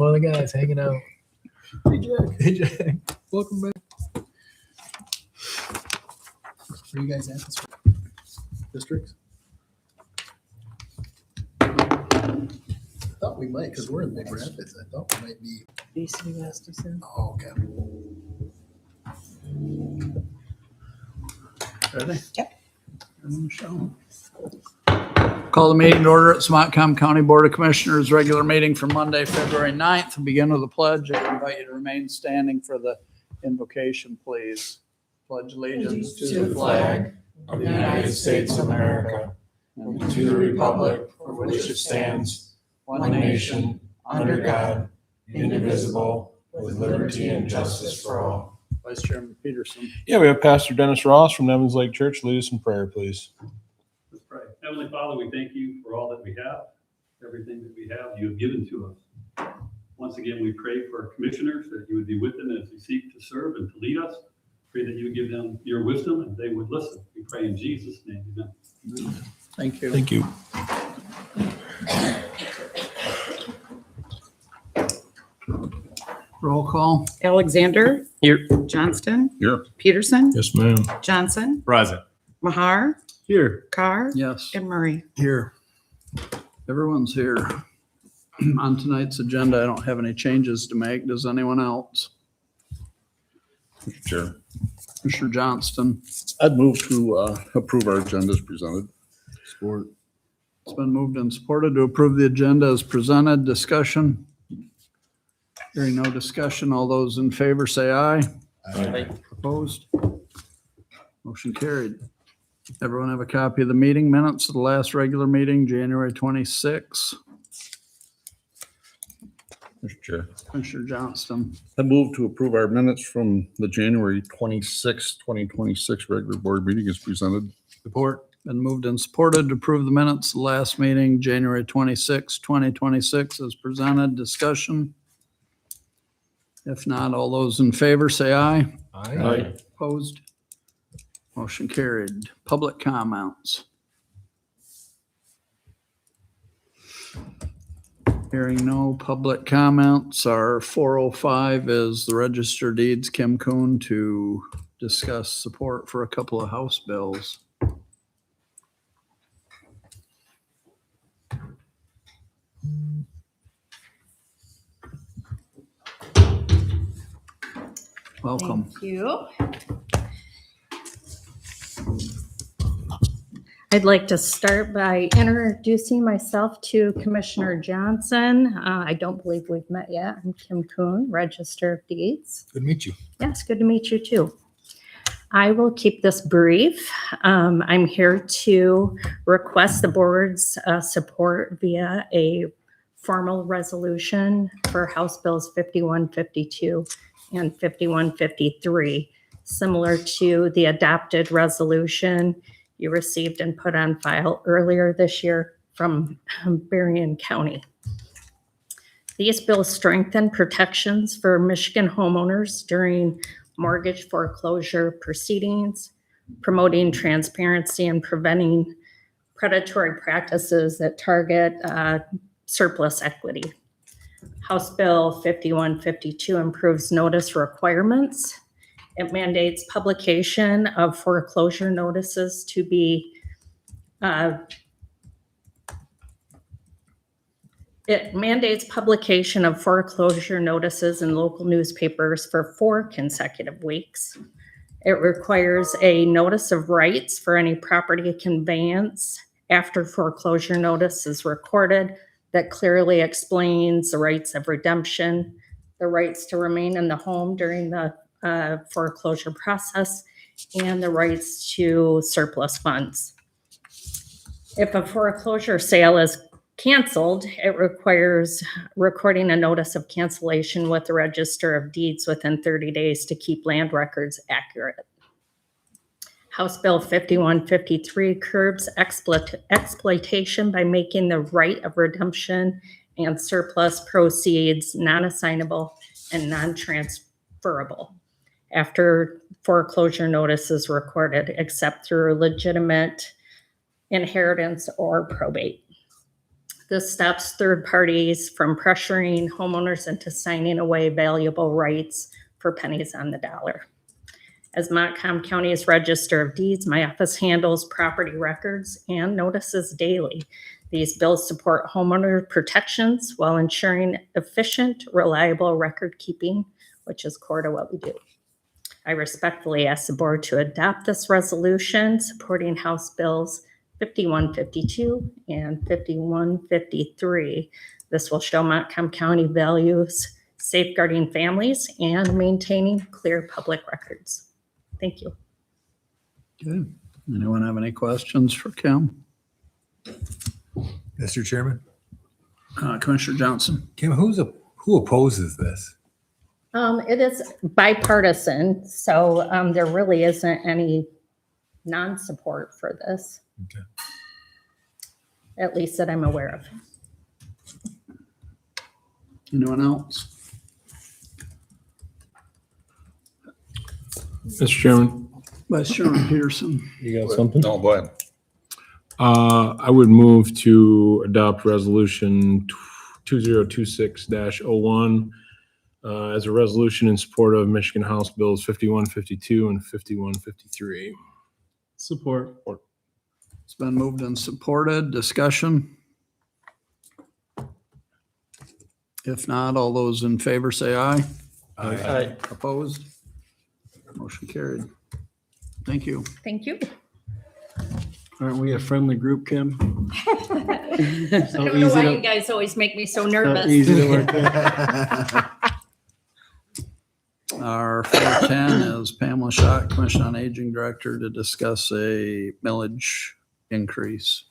One of the guys hanging out. Hey Jack. Hey Jack. Welcome back. Where you guys at this week? Districts? I thought we might, because we're in Big Rapids. I thought we might be. BC West, you said? Oh, okay. Ready? Yep. Michelle. Call the meeting to order at Smontcalm County Board of Commissioners, regular meeting for Monday, February 9th. We'll begin with the pledge. I invite you to remain standing for the invocation, please. Pledge allegiance to the flag of the United States of America and to the republic for which it stands, one nation, under God, indivisible, with liberty and justice for all. Vice Chairman Peterson. Yeah, we have Pastor Dennis Ross from Evans Lake Church. Lead us in prayer, please. Let's pray. Heavenly Father, we thank you for all that we have, everything that we have you have given to us. Once again, we pray for our commissioners that you would be with them as they seek to serve and to lead us. Pray that you would give them your wisdom and they would listen. We pray in Jesus' name. Amen. Thank you. Thank you. Roll call. Alexander. Here. Johnston. Here. Peterson. Yes, ma'am. Johnson. Present. Mahar. Here. Carr. Yes. And Murray. Here. Everyone's here. On tonight's agenda, I don't have any changes to make. Does anyone else? Mr. Chair, Commissioner Johnston. I'd move to approve our agenda as presented. Support. It's been moved and supported to approve the agenda as presented. Discussion? Hearing no discussion, all those in favor say aye. Aye. Opposed? Motion carried. Everyone have a copy of the meeting minutes of the last regular meeting, January 26. Mr. Chair, Commissioner Johnston. I move to approve our minutes from the January 26, 2026 regular board meeting as presented. Support. Been moved and supported to approve the minutes of the last meeting, January 26, 2026 as presented. Discussion? If not, all those in favor say aye. Aye. Opposed? Motion carried. Public comments. Hearing no public comments, our 405 is the Register of Deeds, Kim Kuhn, to discuss support for a couple of House bills. Welcome. Thank you. I'd like to start by introducing myself to Commissioner Johnson. I don't believe we've met yet. I'm Kim Kuhn, Register of Deeds. Good to meet you. Yes, good to meet you too. I will keep this brief. I'm here to request the board's support via a formal resolution for House Bills 5152 and 5153, similar to the adopted resolution you received and put on file earlier this year from Berrien County. These bills strengthen protections for Michigan homeowners during mortgage foreclosure proceedings, promoting transparency and preventing predatory practices that target surplus equity. House Bill 5152 improves notice requirements. It mandates publication of foreclosure notices to be It mandates publication of foreclosure notices in local newspapers for 4 consecutive weeks. It requires a notice of rights for any property conveyance after foreclosure notice is recorded that clearly explains the rights of redemption, the rights to remain in the home during the foreclosure process, and the rights to surplus funds. If a foreclosure sale is canceled, it requires recording a notice of cancellation with the Register of Deeds within 30 days to keep land records accurate. House Bill 5153 curbs exploitation by making the right of redemption and surplus proceeds non-assignable and non-transferable after foreclosure notice is recorded, except through legitimate inheritance or probate. This stops third parties from pressuring homeowners into signing away valuable rights for pennies on the dollar. As Montcalm County's Register of Deeds, my office handles property records and notices daily. These bills support homeowner protections while ensuring efficient, reliable record keeping, which is core to what we do. I respectfully ask the board to adopt this resolution supporting House Bills 5152 and 5153. This will show Montcalm County values safeguarding families and maintaining clear public records. Thank you. Good. Anyone have any questions for Kim? Mr. Chairman, Commissioner Johnson? Kim, who opposes this? It is bipartisan, so there really isn't any non-support for this. Okay. At least that I'm aware of. Anyone else? Mr. Chairman, Vice Chairman Peterson? you got something? No, go ahead. I would move to adopt resolution 2026-01 as a resolution in support of Michigan House Bills 5152 and 5153. Support. It's been moved and supported. Discussion? If not, all those in favor say aye. Aye. Opposed? Motion carried. Thank you. Thank you. Aren't we a friendly group, Kim? I don't know why you guys always make me so nervous. Easy to work with. Our 410 is Pamela Schott, Commission on Aging Director, to discuss a millage increase.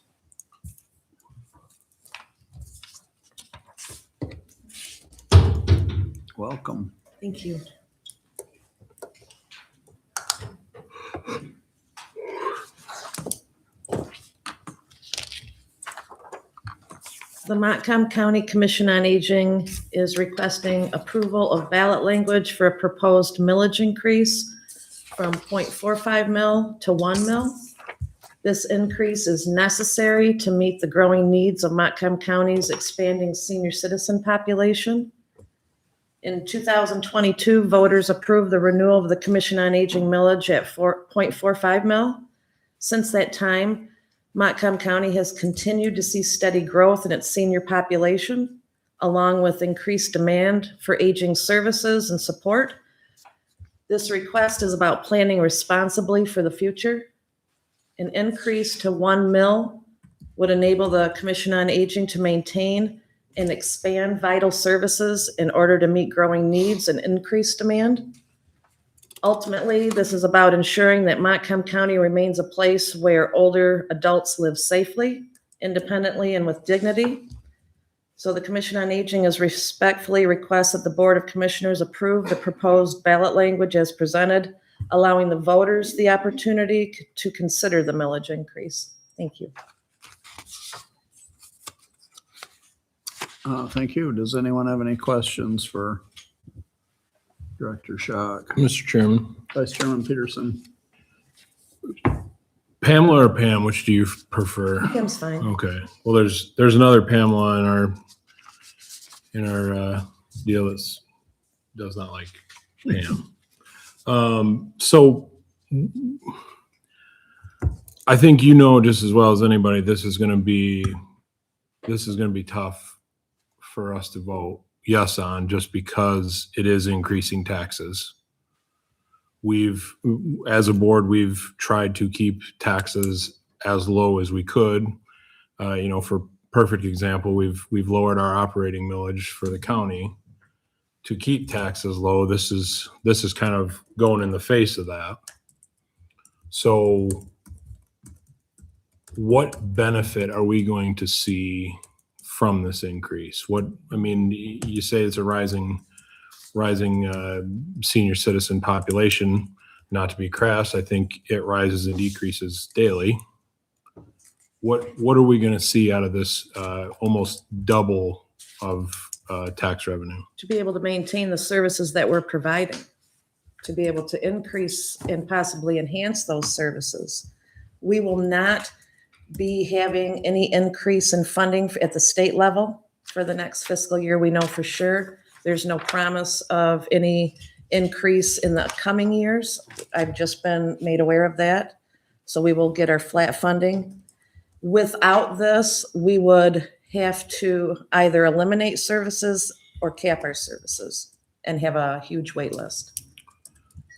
Welcome. Thank you. The Montcalm County Commission on Aging is requesting approval of ballot language for a proposed millage increase from 0.45 mil to 1 mil. This increase is necessary to meet the growing needs of Montcalm County's expanding senior citizen population. In 2022, voters approved the renewal of the Commission on Aging millage at 0.45 mil. Since that time, Montcalm County has continued to see steady growth in its senior population, along with increased demand for aging services and support. This request is about planning responsibly for the future. An increase to 1 mil would enable the Commission on Aging to maintain and expand vital services in order to meet growing needs and increase demand. Ultimately, this is about ensuring that Montcalm County remains a place where older adults live safely, independently, and with dignity. So the Commission on Aging is respectfully requests that the Board of Commissioners approve the proposed ballot language as presented, allowing the voters the opportunity to consider the millage increase. Thank you. Thank you. Does anyone have any questions for Director Schock? Mr. Chairman, Vice Chairman Peterson? Pamela or Pam, which do you prefer? Kim's fine. Okay. Well, there's another Pamela in our deal that's does not like Pam. So I think you know just as well as anybody, this is going to be tough for us to vote yes on, just because it is increasing taxes. As a board, we've tried to keep taxes as low as we could. For perfect example, we've lowered our operating millage for the county to keep taxes low. This is kind of going in the face of that. So what benefit are we going to see from this increase? You say it's a rising senior citizen population. Not to be crass, I think it rises and decreases daily. What are we going to see out of this almost double of tax revenue? To be able to maintain the services that we're providing, to be able to increase and possibly enhance those services. We will not be having any increase in funding at the state level for the next fiscal year. We know for sure. There's no promise of any increase in the coming years. I've just been made aware of that. So we will get our flat funding. Without this, we would have to either eliminate services or cap our services and have a huge wait list.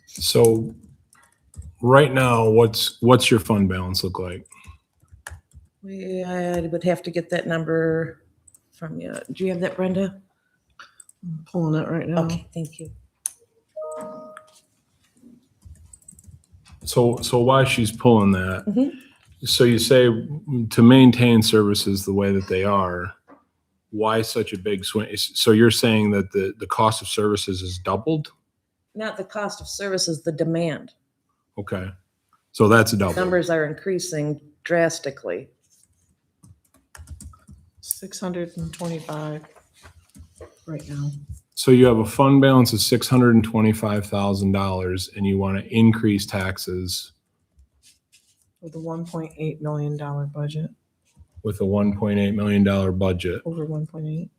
So right now, what's your fund balance look like? I would have to get that number from you. Do you have that, Brenda? I'm pulling it right now. Okay, thank you. So while she's pulling that, Mhm. so you say to maintain services the way that they are, why such a big swing? So you're saying that the cost of services is doubled? Not the cost of services, the demand. Okay. So that's a double. Numbers are increasing drastically. 625 right now. So you have a fund balance of $625,000 and you want to increase taxes With a $1.8 million budget, with a $1.8 million budget. over 1.8.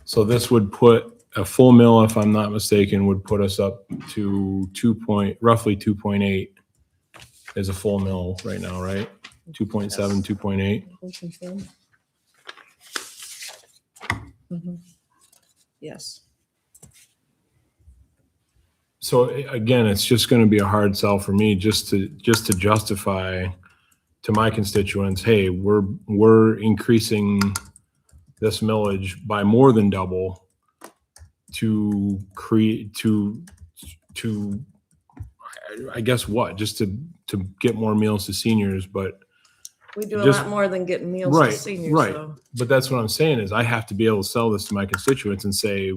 So this would put a full mill, if I'm not mistaken, would put us up to roughly 2.8 is a full mill right now, right? 2.7, 2.8. Yes. So again, it's just going to be a hard sell for me just to justify to my constituents, hey, we're increasing this millage by more than double to create to I guess what? Just to get more meals to seniors, but We do a Just- lot more than getting meals Right, to seniors, right. though. that's what I'm saying is I have to be able to sell this to my constituents and say,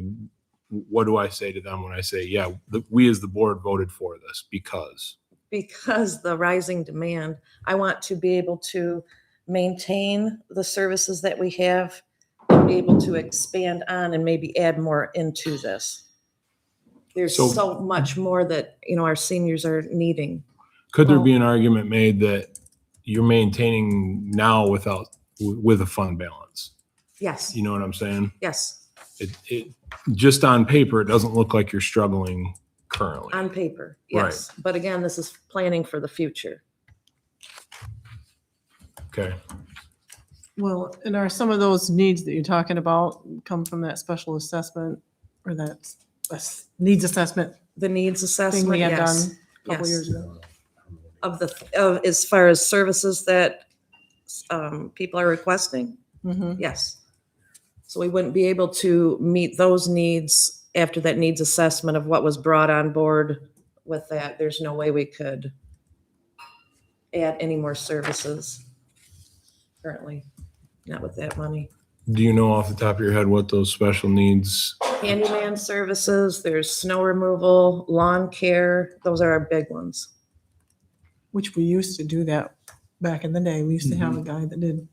what do I say to them when I say, yeah, we as the board voted for this because? Because the rising demand, I want to be able to maintain the services that we have and be able to expand on and maybe add more into this. There's So- so much more that, our seniors are needing. Could there Well- be an argument made that you're maintaining now with a fund balance? Yes, You know what I'm saying? yes, It just on paper, it doesn't look like you're struggling currently. on paper, yes. But again, this is planning for the future. Okay. Well, and are some of those needs that you're talking about come from that special assessment or that needs assessment The needs thing assessment, we had yes. done a couple yes. years ago? Of as far as services that people are requesting, Mhm. yes. So we wouldn't be able to meet those needs after that needs assessment of what was brought on board with that. There's no way we could add any more services currently, not with that money. Do you know off the top of your head what those special needs? Handyman services, there's snow removal, lawn care, those are our big ones. Which we used to do that back in the day. We used to have a guy that did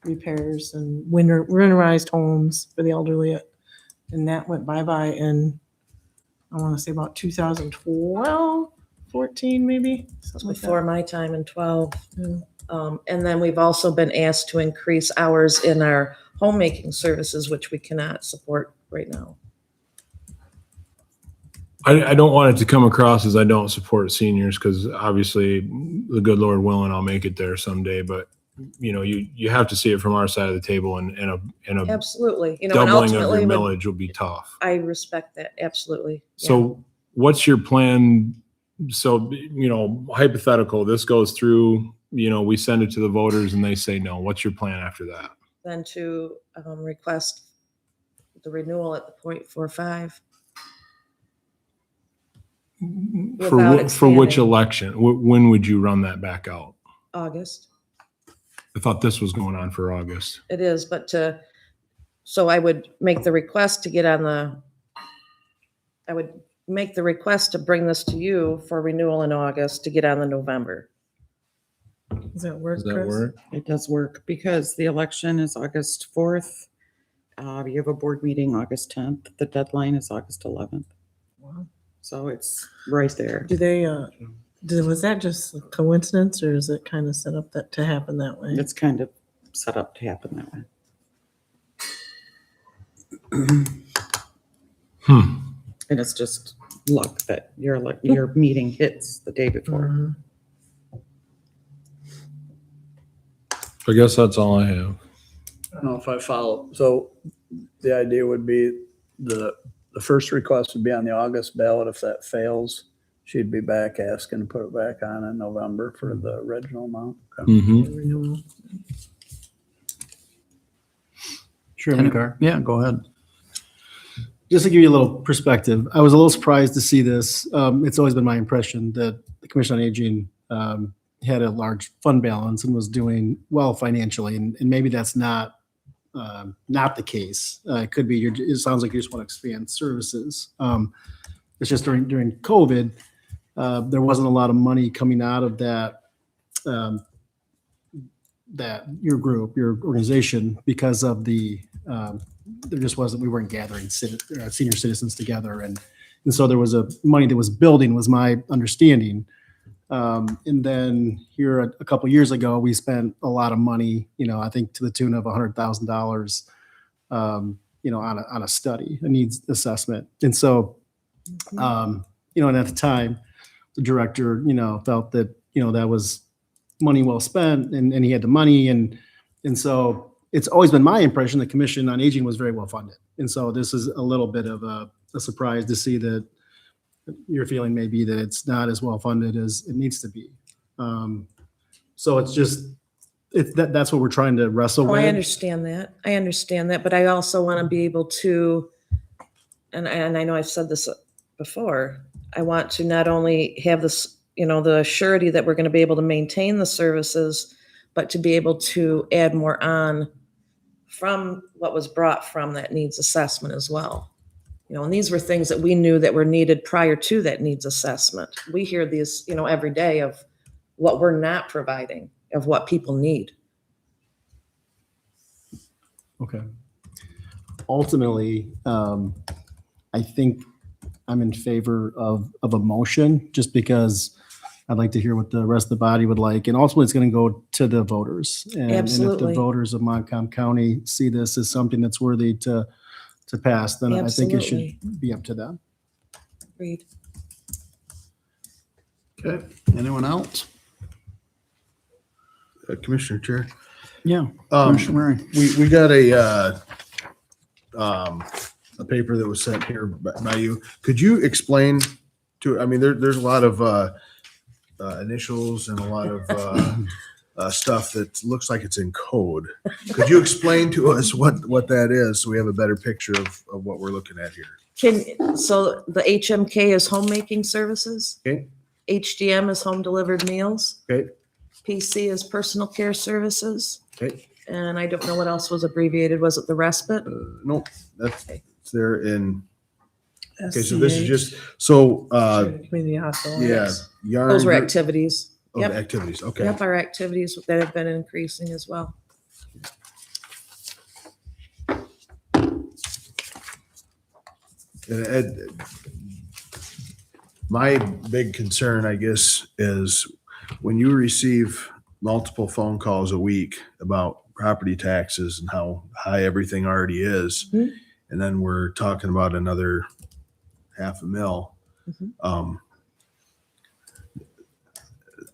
repairs and winterized homes for the elderly. And that went bye-bye in, I want to say about 2012, 14 maybe, something like Before that. my time in 12. Yeah. And then we've also been asked to increase hours in our homemaking services, which we cannot support right now. I don't want it to come across as I don't support seniors because obviously the good Lord willing, I'll make it there someday. But you have to see it from our side of the table and a Absolutely. And doubling of your ultimately, millage will be tough. I respect that. Absolutely. Yeah. So what's your plan? So, hypothetical, this goes through, we send it to the voters and they say no. What's your plan after that? Then to request the renewal at the 0.45. Without For which expanding. election? When would you run that back out? August. I thought this was going on for August. It is, but so I would make the request to get on I would make the request to bring this to you for renewal in August to get on the November. Does that work, Does that Chris? work? It does work because the election is August 4th. You have a board meeting August 10th. The deadline is August 11th. Wow. So it's right there. Do they, Was that just a coincidence or is it kind of set up that to happen that way? It's kind of set up to happen that way. And it's just luck that your meeting hits the day before. Mhm. I guess that's all I have. I don't know if I follow. So the idea would be the first request would be on the August ballot. If that fails, she'd be back asking to put it back on in November for the original amount. Okay. Mm-hmm. Renewal. Chairman Carr, Yeah, go ahead. just to give you a little perspective, I was a little surprised to see this. It's always been my impression that the Commission on Aging had a large fund balance and was doing well financially, and maybe that's not the case. It could be. It sounds like you just want to expand services. It's just during COVID, there wasn't a lot of money coming out of that. That your group, your organization, because of the there just wasn't, we weren't gathering senior citizens together, and so there was a money that was building, was my understanding. And then here a couple years ago, we spent a lot of money, I think to the tune of $100,000, on a study, a needs assessment. And so, and at the time, the director, felt that, that was money well spent, and he had the money. And so it's always been my impression the Commission on Aging was very well funded. And so this is a little bit of a surprise to see that your feeling may be that it's not as well funded as it needs to be. So it's just, that's what we're trying to wrestle with. I understand that, but I also want to be able to, and I know I've said this before, I want to not only have this, the surety that we're going to be able to maintain the services, but to be able to add more on from what was brought from that needs assessment as well. And these were things that we knew that were needed prior to that needs assessment. We hear these, every day of what we're not providing, of what people need. Okay. Ultimately, I think I'm in favor of a motion, just because I'd like to hear what the rest of the body would like. And ultimately, it's going to go to the voters. And if Absolutely. the voters of Montcalm County see this as something that's worthy to pass, then I think it Absolutely. should be up to them. Agreed. Okay. Anyone else? Commissioner Chair. Yeah. Um, Commissioner Murray. we got a paper that was sent here by you. Could you explain there's a lot of initials and a lot of stuff that looks like it's in code. Could you explain to us what that is so we have a better picture of what we're looking at here? So the HMK is homemaking services. Okay. HDM is home delivered meals. Okay. PC is personal care services. Okay. And I don't know what else was abbreviated. Was it the respite? No, that's there in. Okay, so this is just so. Community hospital. Yeah. Yarn Those were group activities. of Yep. activities. Okay. Yep, our activities that have been increasing as well. My big concern, I guess, is when you receive multiple phone calls a week about property taxes and how high everything already is, Mhm. and then we're talking about another $500,000. Mhm.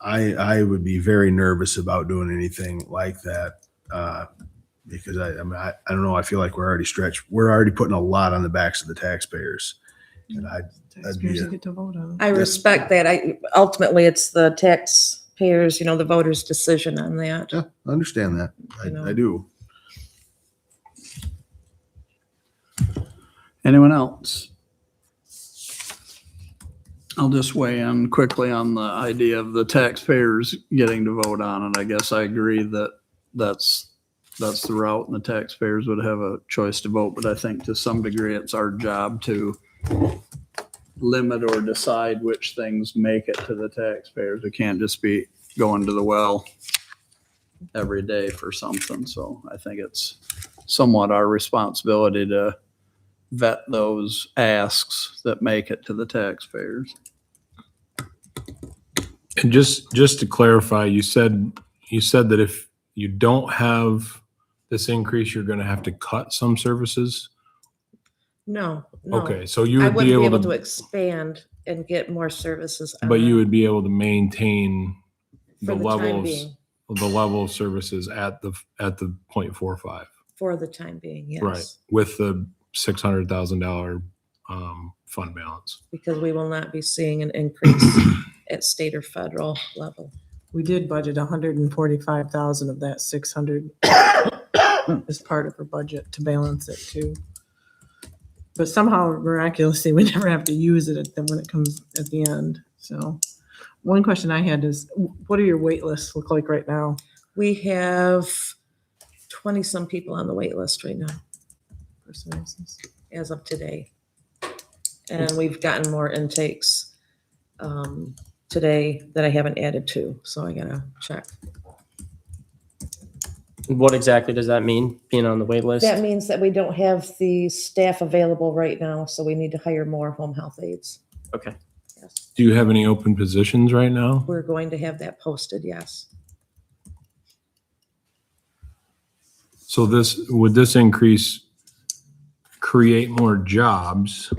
I would be very nervous about doing anything like that because I don't know. I feel like we're already stretched. We're already putting a lot on the backs of the taxpayers, and Taxpayers get to vote on. I respect that. Ultimately, it's the taxpayers, the voters' decision on that. yeah, I understand that. You know. I do. Anyone else? I'll just weigh in quickly on the idea of the taxpayers getting to vote on it. I guess I agree that that's the route and the taxpayers would have a choice to vote. But I think to some degree, it's our job to limit or decide which things make it to the taxpayers. We can't just be going to the well every day for something. So I think it's somewhat our responsibility to vet those asks that make it to the taxpayers. And just to clarify, you said that if you don't have this increase, you're gonna have to cut some services? No, no. Okay, so you I would wouldn't be be able able to to, expand and get more services. but you on would be able to maintain For the the time levels, being. the level of services at the 0.45, For the time being, right? yes. With the $600,000 fund balance. Because we will not be seeing an increase at state or federal level. We did budget 145,000 of that 600 as part of her budget to balance it too. But somehow miraculously, we never have to use it when it comes at the end. So one question I had is, what do your wait lists look like right now? We have 20 some people on the wait list right now For services? as of today. And we've gotten more intakes today that I haven't added to, so I gotta check. What exactly does that mean, being on the wait list? That means that we don't have the staff available right now, so we need to hire more home health aides. Okay. Yes, Do you have any open positions right now? we're going to have that posted, yes. So would this increase create more jobs?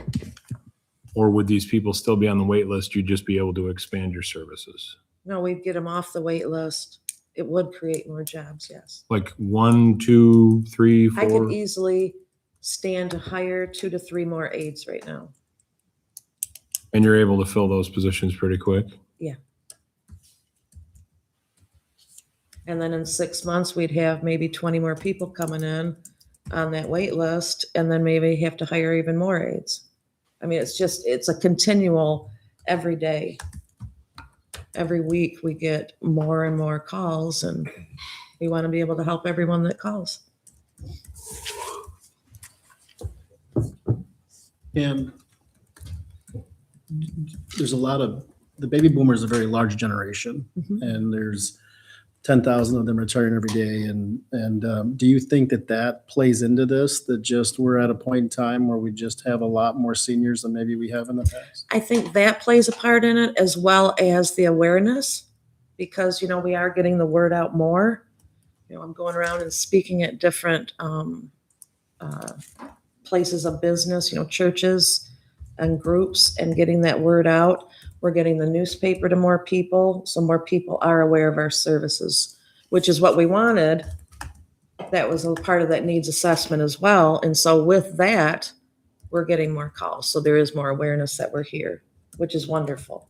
Or would these people still be on the wait list? You'd just be able to expand your services? No, we'd get them off the wait list. It would create more jobs, yes. Like 1, 2, 3, I 4? could easily stand to hire 2 to 3 more aides right now. And you're able to fill those positions pretty quick? And then in 6 months, we'd have maybe 20 more people coming in on that wait list, and then maybe have to hire even more aides. I mean, it's a continual every day. Every week we get more and more calls, and we want to be able to help everyone that calls. And there's a lot of, the baby boomers are a very large generation, Mhm. and there's 10,000 of them retiring every day. And do you think that plays into this, that just we're at a point in time where we just have a lot more seniors than maybe we have in the past? I think that plays a part in it, as well as the awareness, because, we are getting the word out more. I'm going around and speaking at different places of business, churches and groups, and getting that word out. We're getting the newspaper to more people, so more people are aware of our services, which is what we wanted. That was a part of that needs assessment as well. And so with that, we're getting more calls. So there is more awareness that we're here, which is wonderful.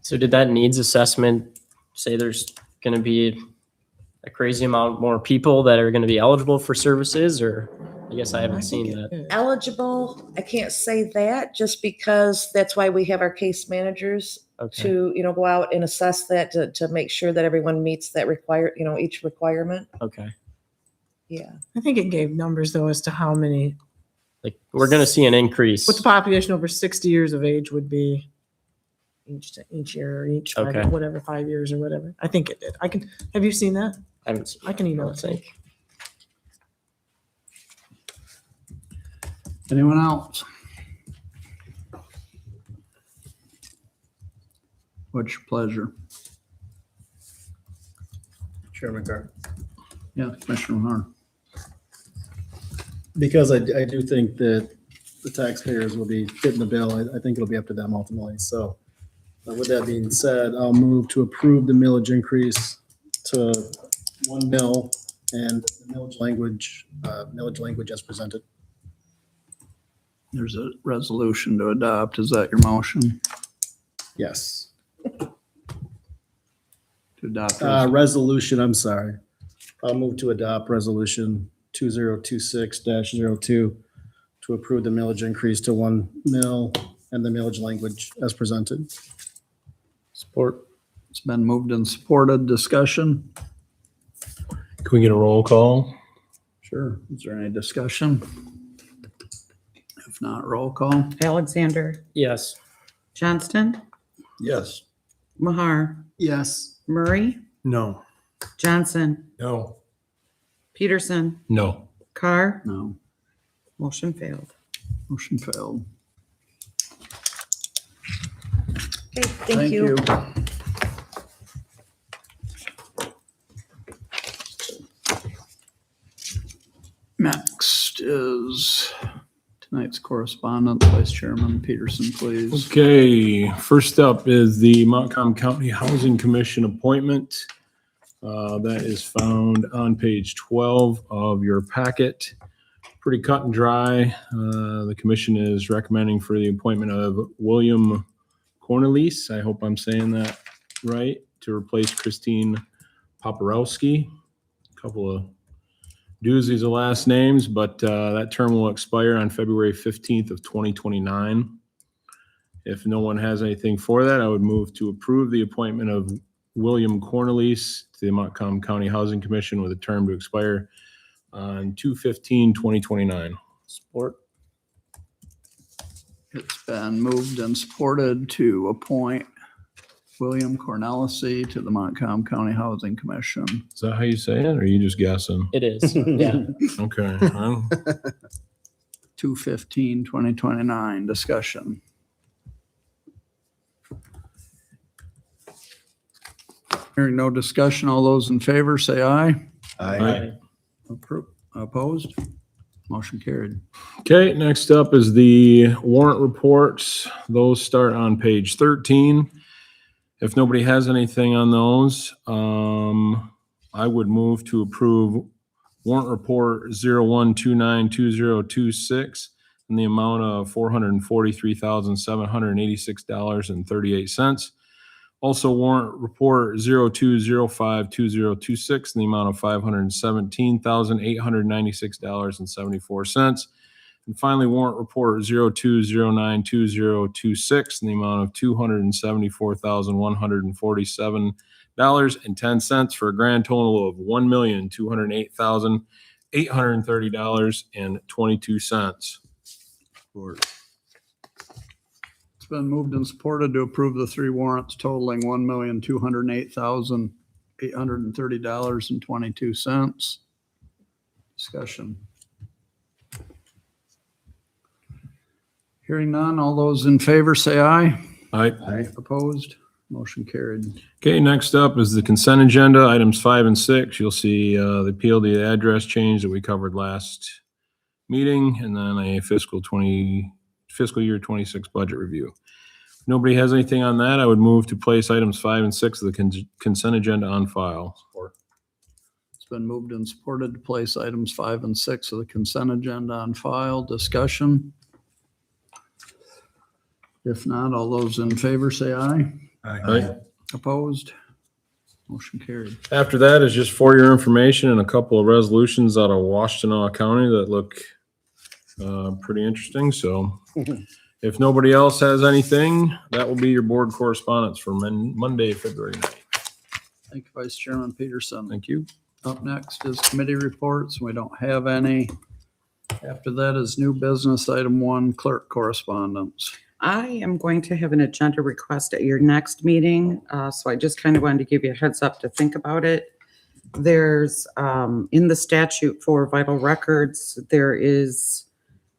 So did that needs assessment say there's going to be a crazy amount more people that are going to be eligible for services, or I guess I haven't seen that. Eligible, I can't say that, just because that's why we have our case managers Okay. to, go out and assess that to make sure that everyone meets that each requirement. Okay. Yeah. I think it gave numbers though as to how many, Like, we're going to see an increase. what the population over 60 years of age would be each year, or each, Okay. whatever, 5 years or whatever. I think it did. Have you seen that? I haven't seen I can email don't it to you. think. Anyone else? What's your pleasure? Chairman Carr. Yeah, Commissioner Harn. Because I do think that the taxpayers will be fitting the bill. I think it'll be up to them ultimately. So with that being said, I'll move to approve the millage increase to 1 mil and the millage language as presented. There's a resolution to adopt. Is that your motion? Yes. To adopt? Resolution, I'm sorry. I'll move to adopt resolution 2026-02 to approve the millage increase to 1 mil and the millage language as presented. Support. It's been moved and supported. Discussion? Can we get a roll call? Sure. Is there any discussion? If not, roll call. Alexander, Yes. Johnston, Yes. Mahar, Yes. Murray, No. Johnson, No. Peterson, No. Carr, No. motion failed. Motion failed. Okay, thank you. Next is tonight's correspondence. Vice Chairman Peterson, please. Okay, first up is the Montcalm County Housing Commission appointment. That is found on page 12 of your packet. Pretty cut and dry. The commission is recommending for the appointment of William Cornelius, I hope I'm saying that right, to replace Christine Paparowski. A couple of doozies of last names, but that term will expire on February 15th of 2029. If no one has anything for that, I would move to approve the appointment of William Cornelius to the Montcalm County Housing Commission with a term to expire on 2/15/2029. Support. It's been moved and supported to appoint William Cornelius to the Montcalm County Housing Commission. Is that how you say it, or are you just guessing? It is, yeah. Okay. Well, 2/15/2029. Discussion. Hearing no discussion, all those in favor say aye. Aye. Opposed? Motion carried. Okay, next up is the warrant reports. Those start on page 13. If nobody has anything on those, I would move to approve warrant report 01292026 in the amount of $443,786.38. Also warrant report 02052026 in the amount of $517,896.74. And finally, warrant report 02092026 in the amount of $274,147.10 for a grand total of $1,208,830.22. It's been moved and supported to approve the three warrants totaling $1,208,830.22. Discussion. Hearing none, all those in favor say aye. Aye. Opposed? Motion carried. Okay, next up is the consent agenda, items 5 and 6. You'll see the appeal to the address change that we covered last meeting, and then a fiscal year 26 budget review. If nobody has anything on that, I would move to place items 5 and 6 of the consent agenda on file. It's been moved and supported to place items 5 and 6 of the consent agenda on file. Discussion. If not, all those in favor say aye. Aye. Opposed? Motion carried. After that is just for your information and a couple of resolutions out of Washtenaw County that look pretty interesting. So if nobody else has anything, that will be your board correspondence for Monday, February 9th. Thank you, Vice Chairman Peterson. Thank you. Up next is committee reports. We don't have any. After that is new business, item 1, clerk correspondence. I am going to have an agenda request at your next meeting, so I just kind of wanted to give you a heads up to think about it. There's, in the statute for vital records, there is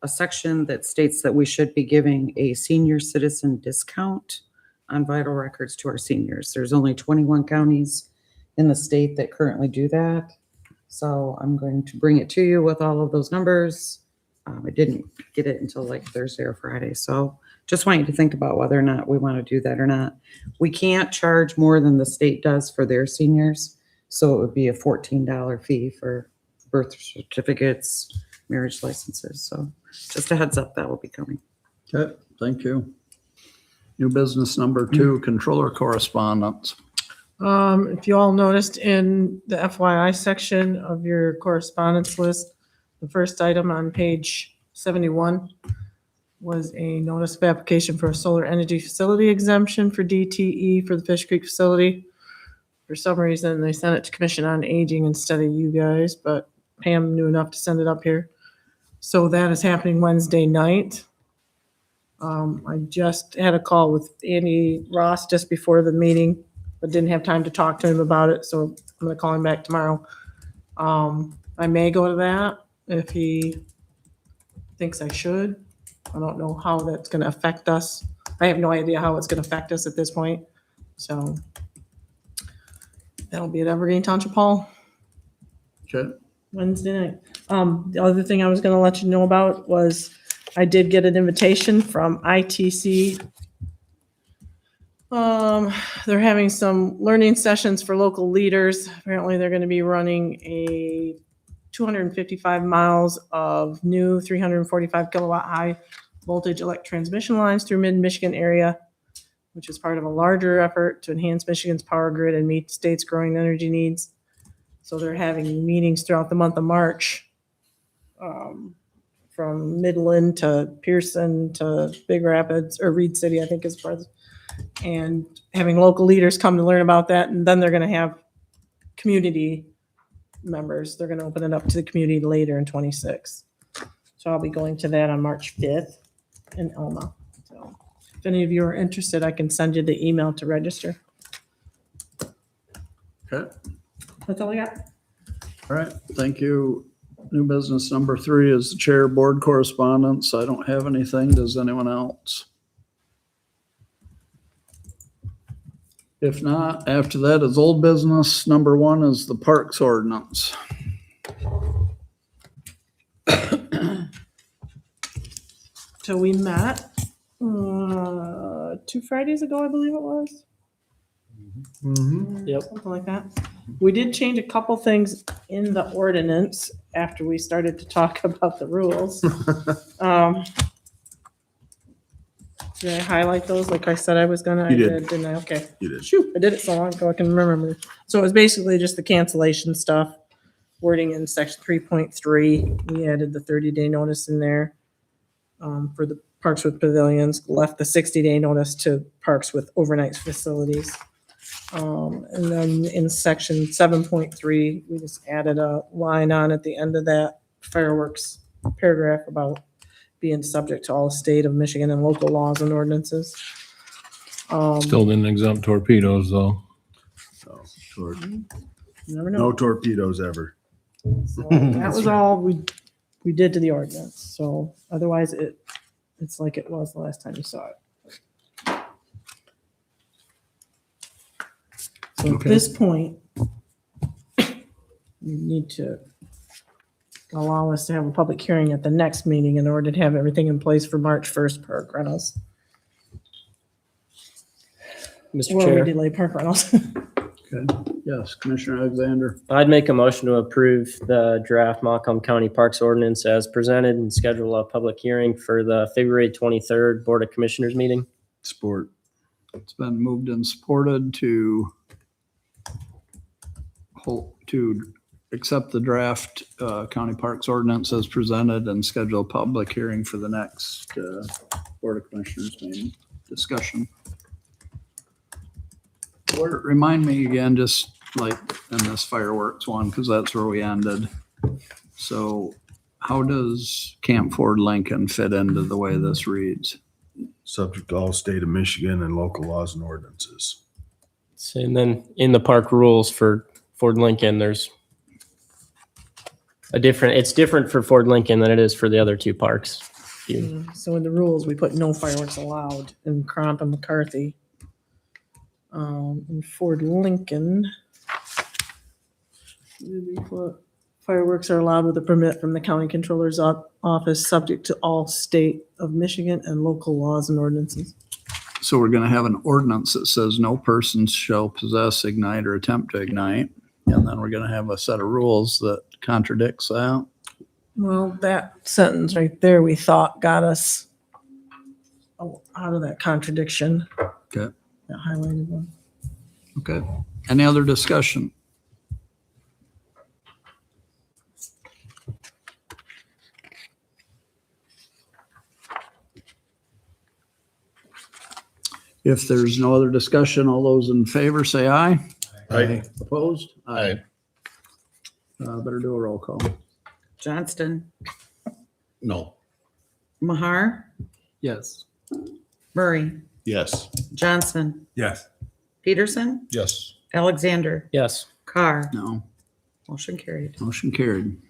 a section that states that we should be giving a senior citizen discount on vital records to our seniors. There's only 21 counties in the state that currently do that. So I'm going to bring it to you with all of those numbers. I didn't get it until like Thursday or Friday, so just want you to think about whether or not we want to do that or not. We can't charge more than the state does for their seniors, so it would be a $14 fee for birth certificates, marriage licenses. So just a heads up, that will be coming. Okay, thank you. New business number 2, controller correspondence. If you all noticed in the FYI section of your correspondence list, the first item on page 71 was a notice of application for a solar energy facility exemption for DTE for the Fish Creek facility. For some reason, they sent it to Commission on Aging instead of you guys, but Pam knew enough to send it up here. So that is happening Wednesday night. I just had a call with Andy Ross just before the meeting, but didn't have time to talk to him about it, so I'm gonna call him back tomorrow. I may go to that if he thinks I should. I don't know how that's gonna affect us. I have no idea how it's gonna affect us at this point. So that'll be at Evergreen Township Hall Okay. Wednesday night. The other thing I was gonna let you know about was I did get an invitation from ITC. They're having some learning sessions for local leaders. Apparently, they're gonna be running a 255 miles of new 345 kilowatt high voltage electric transmission lines through mid-Michigan area, which is part of a larger effort to enhance Michigan's power grid and meet the state's growing energy needs. So they're having meetings throughout the month of March, from Midland to Pearson to Big Rapids, or Reed City, I think is part of, and having local leaders come to learn about that. And then they're going to have community members. They're going to open it up to the community later in 26. So I'll be going to that on March 5th in Elma. So if any of you are interested, I can send you the email to register. Okay. That's all I got. All right. Thank you. New business number 3 is the chair board correspondence. I don't have anything. Does anyone else? If not, after that is old business. Number 1 is the parks ordinance. So we met 2 Fridays ago, I believe it was. Yep. Something like that. We did change a couple things in the ordinance after we started to talk about the rules. Did I highlight those like I said I was gonna? You did. I didn't I? Okay. You did. Shoot, I did it so long ago I can remember. So it was basically just the cancellation stuff, wording in section 3.3. We added the 30-day notice in there for the parks with pavilions, left the 60-day notice to parks with overnight facilities. And then in section 7.3, we just added a line on at the end of that fireworks paragraph about being subject to all state of Michigan and local laws and ordinances. Still didn't exempt torpedoes though. So, tor- You never know. no torpedoes ever. So that was all we did to the ordinance. So otherwise it's like it was the last time you saw it. So at Okay. this point, you need to allow us to have a public hearing at the next meeting in order to have everything in place for March 1st park rentals. Mr. Or we Chair, delay park rentals. Okay. Yes, Commissioner Alexander. I'd make a motion to approve the draft Macomb County Parks Ordinance as presented and schedule a public hearing for the February 23rd Board of Commissioners meeting. Sport. It's been moved and supported to accept the draft county parks ordinance as presented and schedule a public hearing for the next Board of Commissioners meeting discussion. Remind me again, just like in this fireworks one, because that's where we ended. So how does Camp Ford Lincoln fit into the way this reads? Subject to all state of Michigan and local laws and ordinances. So, and then in the park rules for Ford Lincoln, there's it's different for Ford Lincoln than it is for the other 2 parks. So in the rules, we put no fireworks allowed in Cromp and McCarthy. In Ford Lincoln, we put fireworks are allowed with a permit from the county controller's office, subject to all state of Michigan and local laws and ordinances. So we're going to have an ordinance that says no person shall possess, ignite, or attempt to ignite. And then we're going to have a set of rules that contradicts that. Well, that sentence right there, we thought got us out of that contradiction. Okay. That highlighted one. Okay. Any other discussion? If there's no other discussion, all those in favor say aye. Aye. Opposed? Aye. Better do a roll call. Johnston, No. Mahar, Yes. Murray, Yes. Johnson, Yes. Peterson, Yes. Alexander, Yes. Carr. No. Motion carried. Motion carried.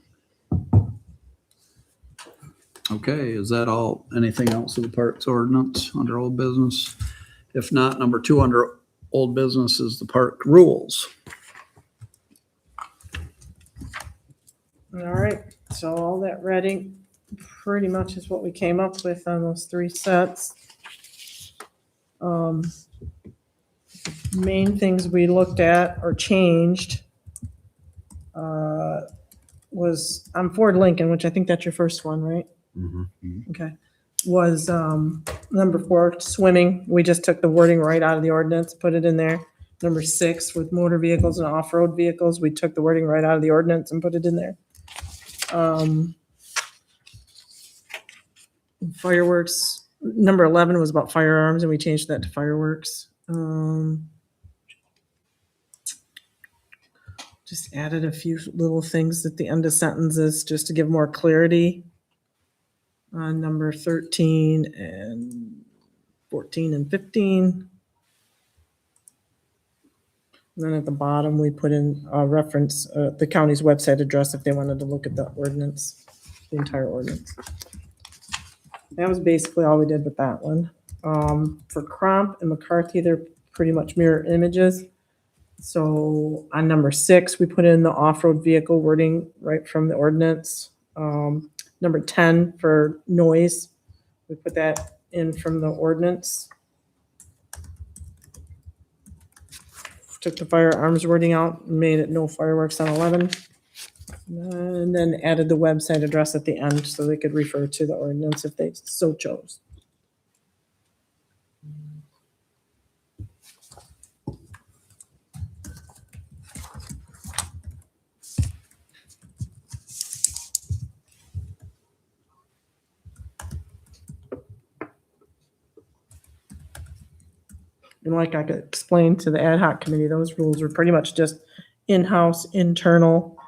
Okay, is that all? Anything else of the parks ordinance under old business? If not, number 2 under old business is the park rules. All right, so all that reading pretty much is what we came up with on those 3 sets. Main things we looked at or changed was on Ford Lincoln, which I think that's your first one, right? Okay. Was number 4, swimming. We just took the wording right out of the ordinance, put it in there. Number 6, with motor vehicles and off-road vehicles, we took the wording right out of the ordinance and put it in there. Fireworks, number 11 was about firearms, and we changed that to fireworks. Just added a few little things at the end of sentences just to give more clarity on number 13 and 14 and 15. And then at the bottom, we put in a reference, the county's website address if they wanted to look at the ordinance, the entire ordinance. That was basically all we did with that one. For Crump and McCarthy, they're pretty much mirror images. So on number 6, we put in the off-road vehicle wording right from the ordinance. Number 10 for noise, we put that in from the ordinance. Took the firearms wording out, made it no fireworks on 11. And then added the website address at the end so they could refer to the ordinance if they so chose. And like I could explain to the ad hoc committee, those rules were pretty much just in-house, internal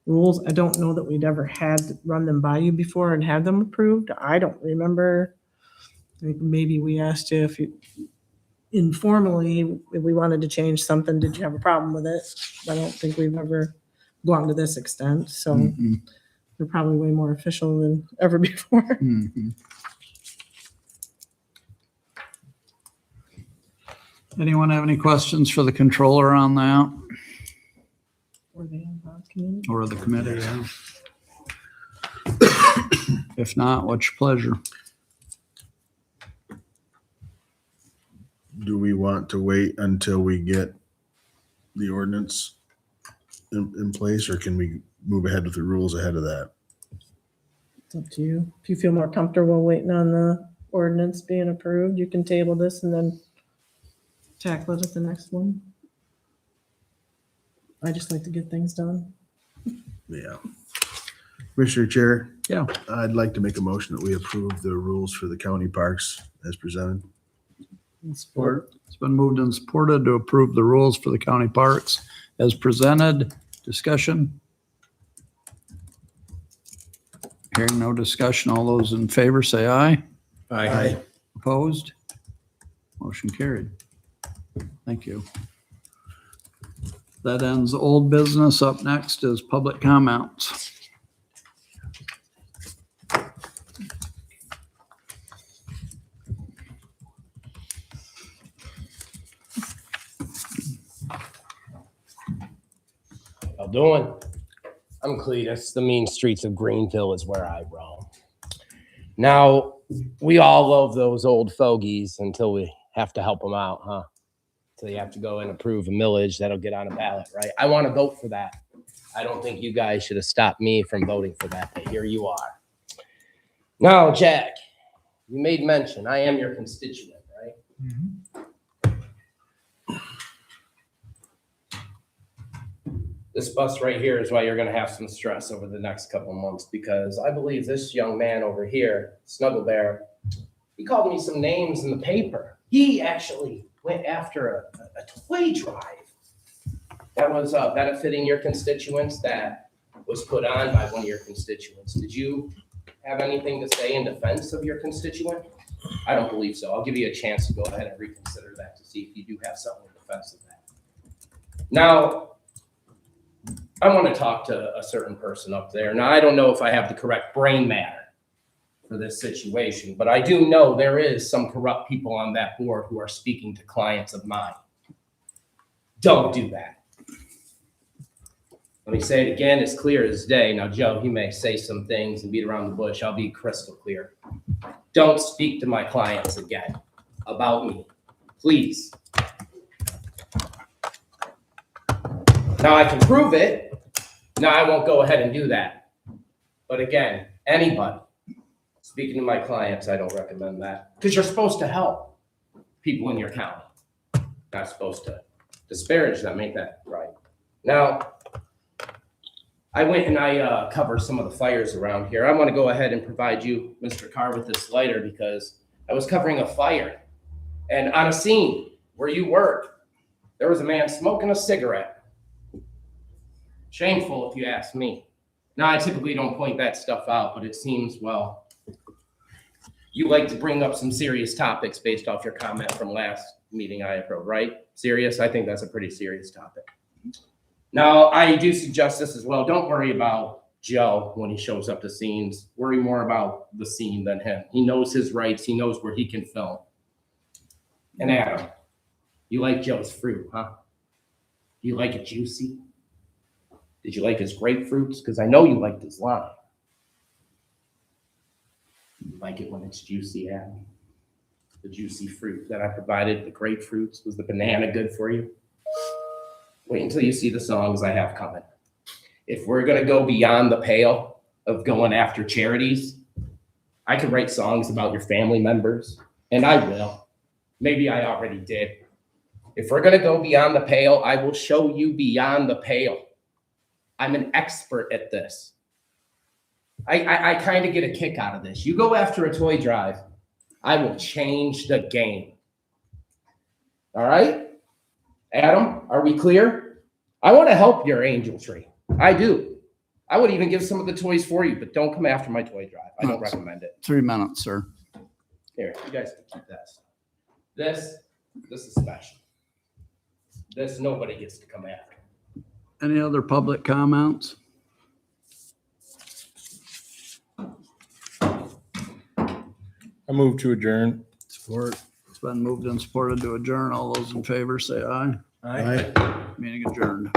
rules. I don't know that we'd ever had to run them by you before and have them approved. I don't remember. I think maybe we asked you if you informally, if we wanted to change something, did you have a problem with it? I don't think we've ever gone to this extent. So we're probably way more official than ever before. Anyone have any questions for the controller on that Or the ad hoc committee. or the committee? Yeah. If not, what's your pleasure? Do we want to wait until we get the ordinance in place, or can we move ahead with the rules ahead of that? It's up to you. If you feel more comfortable waiting on the ordinance being approved, you can table this and then tackle it at the next one. I just like to get things done. Yeah. Commissioner Chair, Yeah. I'd like to make a motion that we approve the rules for the county parks as presented. Support. It's been moved and supported to approve the rules for the county parks as presented. Discussion? Hearing no discussion, all those in favor say aye. Aye. Opposed? Motion carried. Thank you. That ends old business. Up next is public comments. How doing? I'm Cletus. The mean streets of Greenville is where I roam. Now, we all love those old fogies until we have to help them out, huh? So you have to go and approve a millage that'll get on a ballot, right? I want to vote for that. I don't think you guys should have stopped me from voting for that, but here you are. Now, Jack, you made mention, I am your constituent, right? This bus right here is why you're going to have some stress over the next couple of months, because I believe this young man over here, Snuggle Bear, he called me some names in the paper. He actually went after a toy drive that was benefiting your constituents, that was put on by one of your constituents. Did you have anything to say in defense of your constituent? I don't believe so. I'll give you a chance to go ahead and reconsider that to see if you do have something in defense of that. Now, I want to talk to a certain person up there. Now, I don't know if I have the correct brain matter, for this situation, but I do know there is some corrupt people on that board who are speaking to clients of mine. Don't do that. Let me say it again, as clear as day. Now, Joe, he may say some things and beat around the bush. I'll be crystal clear. Don't speak to my clients again about me, please. Now, I can prove it. Now, I won't go ahead and do that. But again, anybody speaking to my clients, I don't recommend that, because you're supposed to help people in your county. Not supposed to disparage them, ain't that right? Now, I went and I covered some of the fires around here. I want to go ahead and provide you, Mr. Carr, with this lighter because I was covering a fire. And on a scene where you work, there was a man smoking a cigarette. Shameful, if you ask me. Now, I typically don't point that stuff out, but it seems, well, you like to bring up some serious topics based off your comment from last meeting I approved, right? Serious? I think that's a pretty serious topic. Now, I do suggest this as well. Don't worry about Joe when he shows up to scenes. Worry more about the scene than him. He knows his rights. He knows where he can film. And Adam, you like Joe's fruit, huh? Do you like it juicy? Did you like his grapefruits? Because I know you liked his lime. You like it when it's juicy, Adam? The juicy fruit that I provided, the grapefruits, was the banana good for you? Wait until you see the songs I have coming. If we're going to go beyond the pale of going after charities, I could write songs about your family members, and I will. Maybe I already did. If we're going to go beyond the pale, I will show you beyond the pale. I'm an expert at this. I kind of get a kick out of this. You go after a toy drive, I will change the game. All right? Adam, are we clear? I want to help your angel tree. I do. I would even give some of the toys for you, but don't come after my toy drive. I don't recommend it. 3 minutes, sir. Here, you guys can keep that stuff. This is special. This nobody gets to come after. Any other public comments? I move to adjourn. Support. It's been moved and supported to adjourn. All those in favor say aye. Aye. Meeting adjourned.